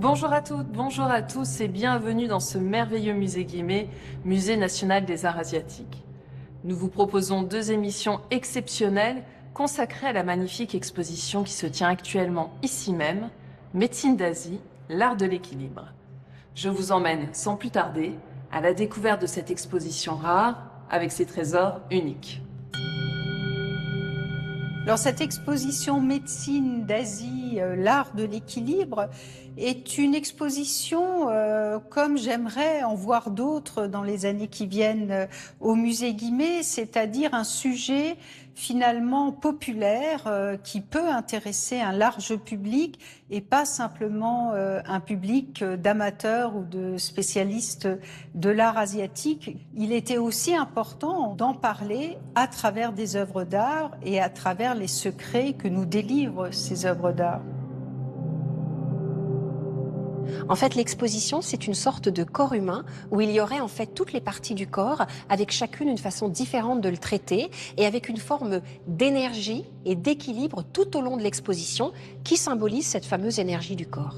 Bonjour à toutes, bonjour à tous et bienvenue dans ce merveilleux musée Guimet, Musée national des arts asiatiques. Nous vous proposons deux émissions exceptionnelles consacrées à la magnifique exposition qui se tient actuellement ici même, Médecine d'Asie, l'art de l'équilibre. Je vous emmène sans plus tarder à la découverte de cette exposition rare avec ses trésors uniques. Alors cette exposition Médecine d'Asie, l'art de l'équilibre, est une exposition comme j'aimerais en voir d'autres dans les années qui viennent au musée Guimet, c'est-à-dire un sujet finalement populaire qui peut intéresser un large public et pas simplement un public d'amateurs ou de spécialistes de l'art asiatique. Il était aussi important d'en parler à travers des œuvres d'art et à travers les secrets que nous délivrent ces œuvres d'art. En fait, l'exposition, c'est une sorte de corps humain où il y aurait en fait toutes les parties du corps, avec chacune une façon différente de le traiter et avec une forme d'énergie et d'équilibre tout au long de l'exposition qui symbolise cette fameuse énergie du corps.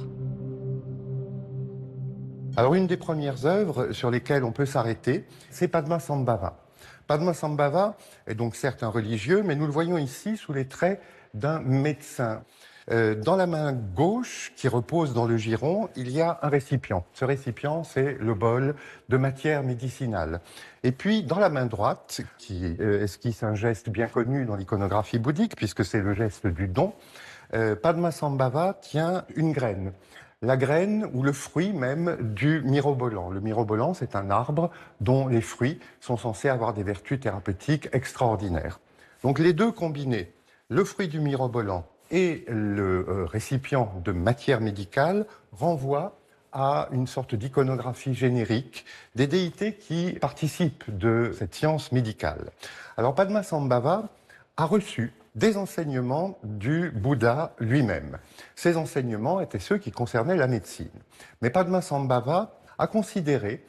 Alors, une des premières œuvres sur lesquelles on peut s'arrêter, c'est Padmasambhava. Padmasambhava est donc certes un religieux, mais nous le voyons ici sous les traits d'un médecin. Dans la main gauche, qui repose dans le giron, il y a un récipient. Ce récipient, c'est le bol de matière médicinale. Et puis, dans la main droite, qui esquisse un geste bien connu dans l'iconographie bouddhique, puisque c'est le geste du don, Padmasambhava tient une graine. La graine ou le fruit même du mirobolan. Le mirobolan, c'est un arbre dont les fruits sont censés avoir des vertus thérapeutiques extraordinaires. Donc les deux combinés, le fruit du mirobolan et le récipient de matière médicale, renvoient à une sorte d'iconographie générique des déités qui participent de cette science médicale. Alors Padmasambhava a reçu des enseignements du Bouddha lui-même. Ces enseignements étaient ceux qui concernaient la médecine. Mais Padmasambhava a considéré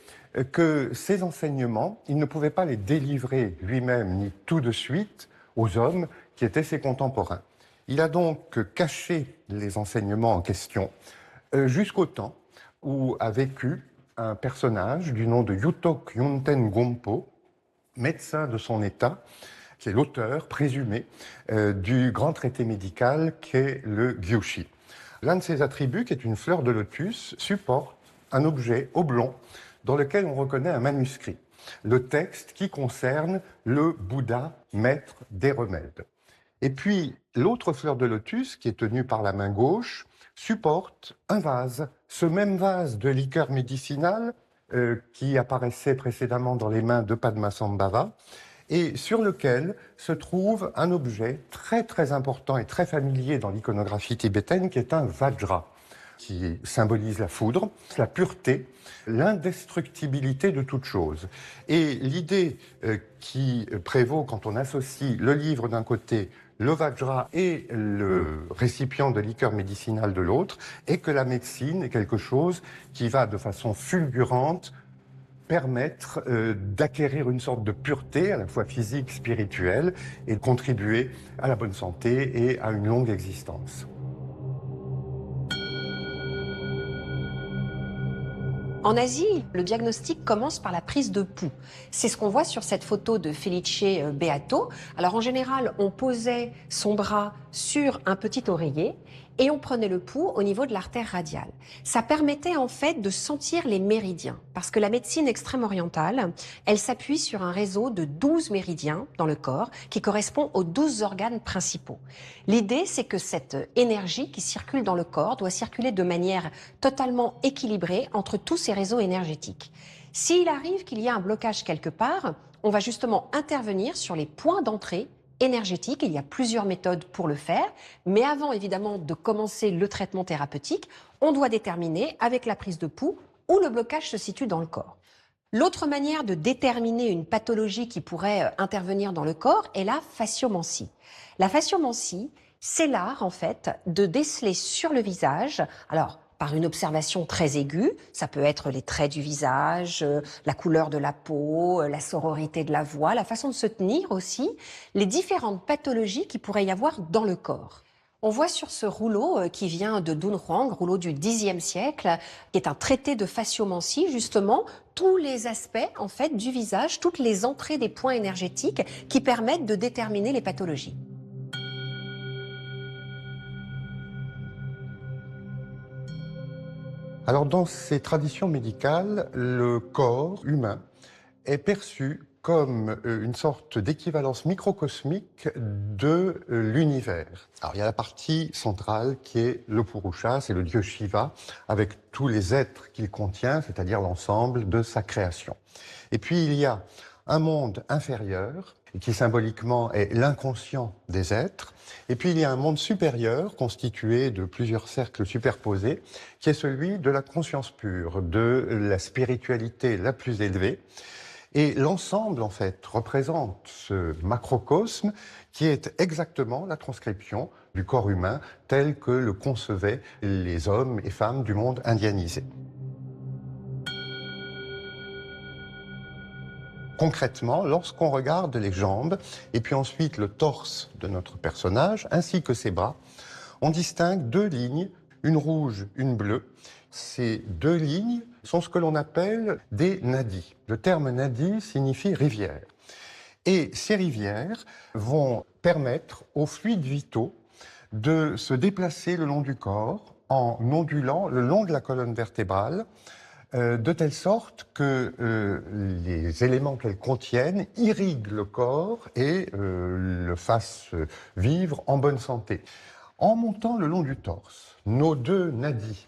que ces enseignements, il ne pouvait pas les délivrer lui-même ni tout de suite aux hommes qui étaient ses contemporains. Il a donc caché les enseignements en question jusqu'au temps où a vécu un personnage du nom de Yutok Yunten Gompo, médecin de son état, qui est l'auteur présumé du grand traité médical qu'est le Gyushi. L'un de ses attributs, qui est une fleur de lotus, supporte un objet oblong dans lequel on reconnaît un manuscrit, le texte qui concerne le Bouddha, maître des remèdes. Et puis, l'autre fleur de lotus, qui est tenue par la main gauche, supporte un vase, ce même vase de liqueur médicinale qui apparaissait précédemment dans les mains de Padmasambhava, et sur lequel se trouve un objet très très important et très familier dans l'iconographie tibétaine, qui est un vajra, qui symbolise la foudre, la pureté, l'indestructibilité de toute chose. Et l'idée qui prévaut quand on associe le livre d'un côté, le vajra et le récipient de liqueur médicinale de l'autre, est que la médecine est quelque chose qui va de façon fulgurante permettre d'acquérir une sorte de pureté, à la fois physique, spirituelle, et de contribuer à la bonne santé et à une longue existence. En Asie, le diagnostic commence par la prise de pouls. C'est ce qu'on voit sur cette photo de Felice Beato. Alors en général, on posait son bras sur un petit oreiller et on prenait le pouls au niveau de l'artère radiale. Ça permettait en fait de sentir les méridiens, parce que la médecine extrême-orientale, elle s'appuie sur un réseau de 12 méridiens dans le corps qui correspond aux 12 organes principaux. L'idée, c'est que cette énergie qui circule dans le corps doit circuler de manière totalement équilibrée entre tous ces réseaux énergétiques. S'il arrive qu'il y a un blocage quelque part, on va justement intervenir sur les points d'entrée énergétique. Il y a plusieurs méthodes pour le faire, mais avant évidemment de commencer le traitement thérapeutique, on doit déterminer avec la prise de pouls où le blocage se situe dans le corps. L'autre manière de déterminer une pathologie qui pourrait intervenir dans le corps est la fasciomancie. La fasciomancie, c'est l'art en fait de déceler sur le visage, alors par une observation très aiguë, ça peut être les traits du visage, la couleur de la peau, la sororité de la voix, la façon de se tenir aussi, les différentes pathologies qu'il pourrait y avoir dans le corps. On voit sur ce rouleau qui vient de Dunhuang, rouleau du Xe siècle, qui est un traité de fasciomancie, justement, tous les aspects en fait du visage, toutes les entrées des points énergétiques qui permettent de déterminer les pathologies. Alors, dans ces traditions médicales, le corps humain est perçu comme une sorte d'équivalence microcosmique de l'univers. Alors, il y a la partie centrale qui est le Purusha, c'est le dieu Shiva, avec tous les êtres qu'il contient, c'est-à-dire l'ensemble de sa création. Et puis, il y a un monde inférieur, qui symboliquement est l'inconscient des êtres. Et puis, il y a un monde supérieur, constitué de plusieurs cercles superposés, qui est celui de la conscience pure, de la spiritualité la plus élevée. Et l'ensemble, en fait, représente ce macrocosme qui est exactement la transcription du corps humain tel que le concevaient les hommes et femmes du monde indianisé. Concrètement, lorsqu'on regarde les jambes et puis ensuite le torse de notre personnage, ainsi que ses bras, on distingue deux lignes, une rouge, une bleue. Ces deux lignes sont ce que l'on appelle des nadis. Le terme nadi signifie rivière. Et ces rivières vont permettre aux fluides vitaux de se déplacer le long du corps en ondulant le long de la colonne vertébrale, de telle sorte que les éléments qu'elles contiennent irriguent le corps et le fassent vivre en bonne santé. En montant le long du torse, nos deux nadis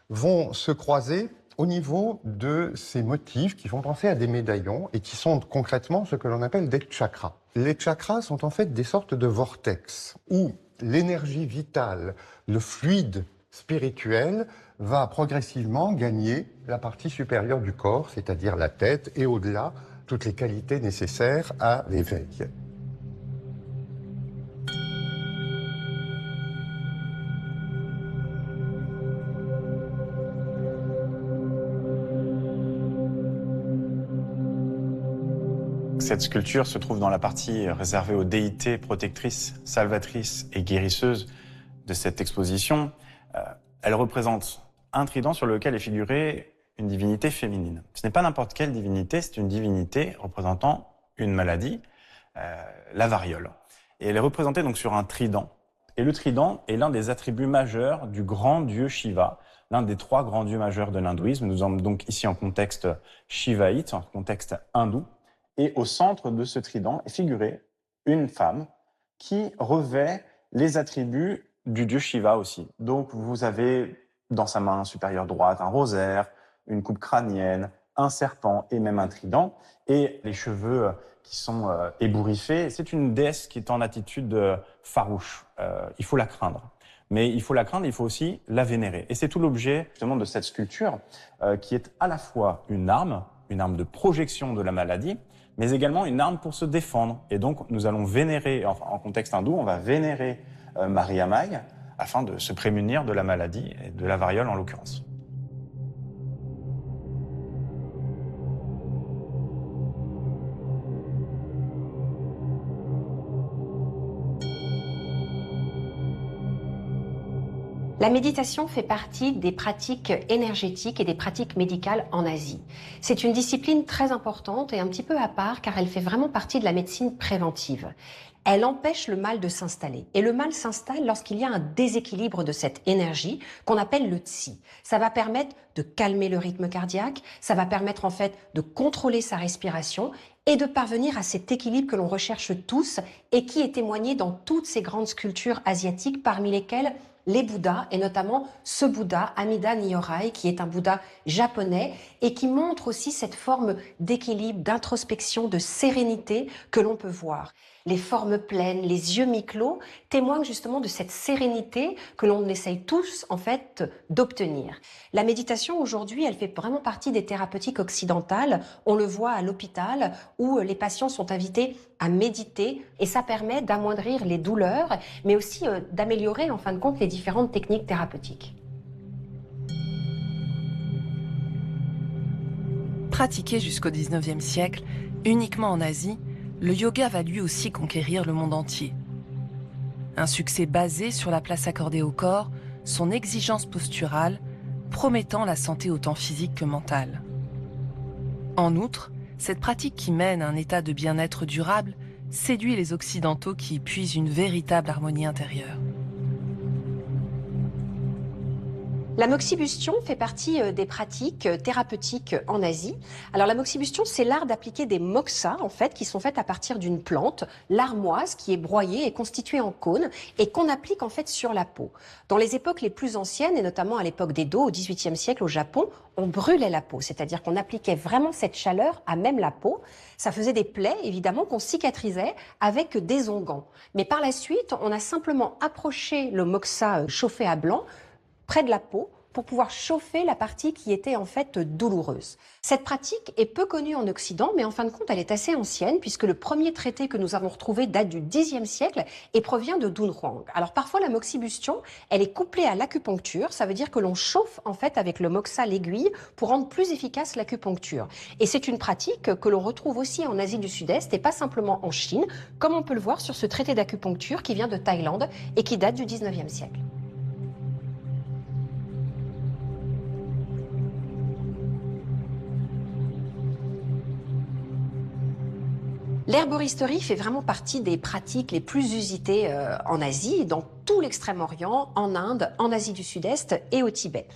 vont se croiser au niveau de ces motifs qui font penser à des médaillons et qui sont concrètement ce que l'on appelle des chakras. Les chakras sont en fait des sortes de vortex où l'énergie vitale, le fluide spirituel va progressivement gagner la partie supérieure du corps, c'est-à-dire la tête, et au-delà, toutes les qualités nécessaires à l'éveil. Cette sculpture se trouve dans la partie réservée aux déités protectrices, salvatrices et guérisseuses de cette exposition. Elle représente un trident sur lequel est figurée une divinité féminine. Ce n'est pas n'importe quelle divinité, c'est une divinité représentant une maladie, la variole. Et elle est représentée donc sur un trident. Et le trident est l'un des attributs majeurs du grand dieu Shiva, l'un des trois grands dieux majeurs de l'hindouisme. Nous sommes donc ici en contexte shivaïte, en contexte hindou. Et au centre de ce trident est figurée une femme qui revêt les attributs du dieu Shiva aussi. Donc vous avez dans sa main supérieure droite un rosaire, une coupe crânienne, un serpent et même un trident. Et les cheveux qui sont ébouriffés. C'est une déesse qui est en attitude farouche. Il faut la craindre. Mais il faut la craindre, il faut aussi la vénérer. Et c'est tout l'objet justement de cette sculpture qui est à la fois une arme de projection de la maladie, mais également une arme pour se défendre. Et donc, nous allons vénérer, enfin, en contexte hindou, on va vénérer Maria Mai afin de se prémunir de la maladie, et de la variole en l'occurrence. La méditation fait partie des pratiques énergétiques et des pratiques médicales en Asie. C'est une discipline très importante et un petit peu à part car elle fait vraiment partie de la médecine préventive. Elle empêche le mal de s'installer. Et le mal s'installe lorsqu'il y a un déséquilibre de cette énergie qu'on appelle le Qi. Ça va permettre de calmer le rythme cardiaque, ça va permettre en fait de contrôler sa respiration et de parvenir à cet équilibre que l'on recherche tous et qui est témoigné dans toutes ces grandes sculptures asiatiques parmi lesquelles les Bouddhas, et notamment ce Bouddha, Amida Nyorai, qui est un Bouddha japonais et qui montre aussi cette forme d'équilibre, d'introspection, de sérénité que l'on peut voir. Les formes pleines, les yeux mi-clos témoignent justement de cette sérénité que l'on essaye tous en fait d'obtenir. La méditation aujourd'hui, elle fait vraiment partie des thérapeutiques occidentales. On le voit à l'hôpital où les patients sont invités à méditer et ça permet d'amoindrir les douleurs, mais aussi d'améliorer en fin de compte les différentes techniques thérapeutiques. Pratiqué jusqu'au XIXe siècle, uniquement en Asie, le yoga va lui aussi conquérir le monde entier. Un succès basé sur la place accordée au corps, son exigence posturale, promettant la santé autant physique que mentale. En outre, cette pratique qui mène à un état de bien-être durable séduit les Occidentaux qui y puisent une véritable harmonie intérieure. La moxibustion fait partie des pratiques thérapeutiques en Asie. Alors la moxibustion, c'est l'art d'appliquer des moxas, en fait, qui sont faites à partir d'une plante, l'armoise, qui est broyée et constituée en cône et qu'on applique en fait sur la peau. Dans les époques les plus anciennes, et notamment à l'époque d'Edo, au XVIIIe siècle au Japon, on brûlait la peau, c'est-à-dire qu'on appliquait vraiment cette chaleur à même la peau. Ça faisait des plaies, évidemment, qu'on cicatrisait avec des onguents. Mais par la suite, on a simplement approché le moxa chauffé à blanc près de la peau pour pouvoir chauffer la partie qui était en fait douloureuse. Cette pratique est peu connue en Occident, mais en fin de compte, elle est assez ancienne puisque le premier traité que nous avons retrouvé date du Xe siècle et provient de Dunhuang. Alors parfois, la moxibustion, elle est couplée à l'acupuncture. Ça veut dire que l'on chauffe en fait avec le moxa l'aiguille pour rendre plus efficace l'acupuncture. Et c'est une pratique que l'on retrouve aussi en Asie du Sud-Est et pas simplement en Chine, comme on peut le voir sur ce traité d'acupuncture qui vient de Thaïlande et qui date du XIXe siècle. L'herboristerie fait vraiment partie des pratiques les plus usitées en Asie, dans tout l'Extrême-Orient, en Inde, en Asie du Sud-Est et au Tibet.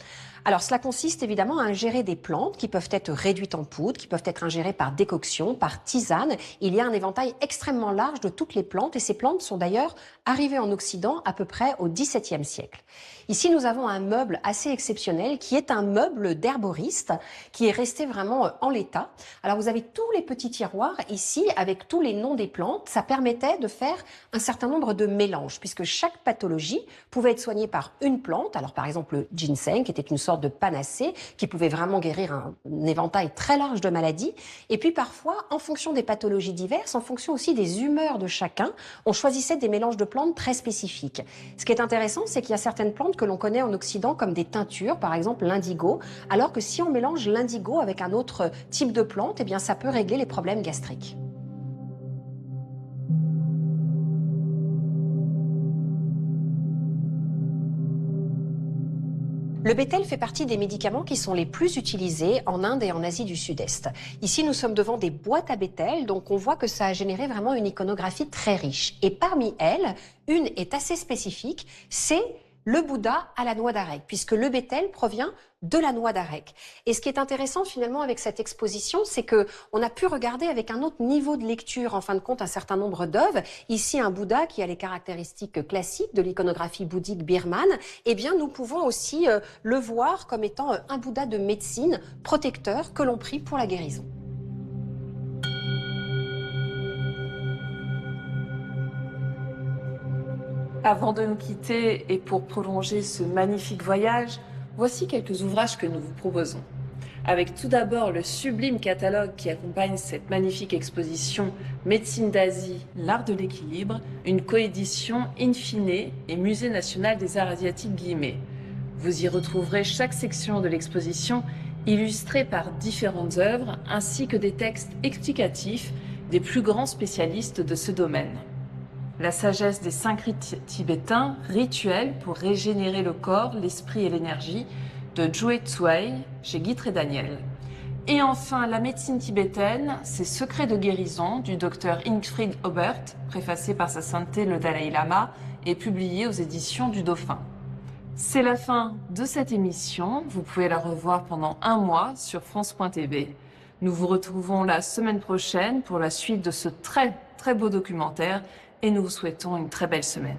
Alors cela consiste évidemment à ingérer des plantes qui peuvent être réduites en poudre, qui peuvent être ingérées par décoction, par tisane. Il y a un éventail extrêmement large de toutes les plantes et ces plantes sont d'ailleurs arrivées en Occident à peu près au XVIIe siècle. Ici, nous avons un meuble assez exceptionnel qui est un meuble d'herboriste qui est resté vraiment en l'état. Alors vous avez tous les petits tiroirs ici avec tous les noms des plantes. Ça permettait de faire un certain nombre de mélanges puisque chaque pathologie pouvait être soignée par une plante. Alors par exemple le ginseng qui était une sorte de panacée qui pouvait vraiment guérir un éventail très large de maladies. Et puis parfois, en fonction des pathologies diverses, en fonction aussi des humeurs de chacun, on choisissait des mélanges de plantes très spécifiques. Ce qui est intéressant, c'est qu'il y a certaines plantes que l'on connaît en Occident comme des teintures, par exemple l'indigo, alors que si on mélange l'indigo avec un autre type de plante, eh bien ça peut régler les problèmes gastriques. Le bétel fait partie des médicaments qui sont les plus utilisés en Inde et en Asie du Sud-Est. Ici, nous sommes devant des boîtes à bétel, donc on voit que ça a généré vraiment une iconographie très riche. Et parmi elles, une est assez spécifique, c'est le Bouddha à la noix d'arec, puisque le bétel provient de la noix d'arec. Et ce qui est intéressant finalement avec cette exposition, c'est que on a pu regarder avec un autre niveau de lecture, en fin de compte, un certain nombre d'œuvres. Ici, un Bouddha qui a les caractéristiques classiques de l'iconographie bouddhique birmane. Eh bien, nous pouvons aussi le voir comme étant un Bouddha de médecine protecteur que l'on prie pour la guérison. Avant de nous quitter et pour prolonger ce magnifique voyage, voici quelques ouvrages que nous vous proposons. Avec tout d'abord le sublime catalogue qui accompagne cette magnifique exposition Médecine d'Asie, l'art de l'équilibre, une coédition In Fine et Musée national des arts asiatiques Guimet. Vous y retrouverez chaque section de l'exposition illustrée par différentes œuvres ainsi que des textes explicatifs des plus grands spécialistes de ce domaine. La sagesse des 5 rites tibétains, rituels pour régénérer le corps, l'esprit et l'énergie, de Zhué Tsuei, chez Guy Trédaniel. Et enfin, la médecine tibétaine, ses secrets de guérison, du docteur Ingfrid Aubert, préfacé par sa sainteté le Dalai Lama, et publié aux éditions du Dauphin. C'est la fin de cette émission. Vous pouvez la revoir pendant un mois sur France.tv. Nous vous retrouvons la semaine prochaine pour la suite de ce très beau documentaire et nous vous souhaitons une très belle semaine.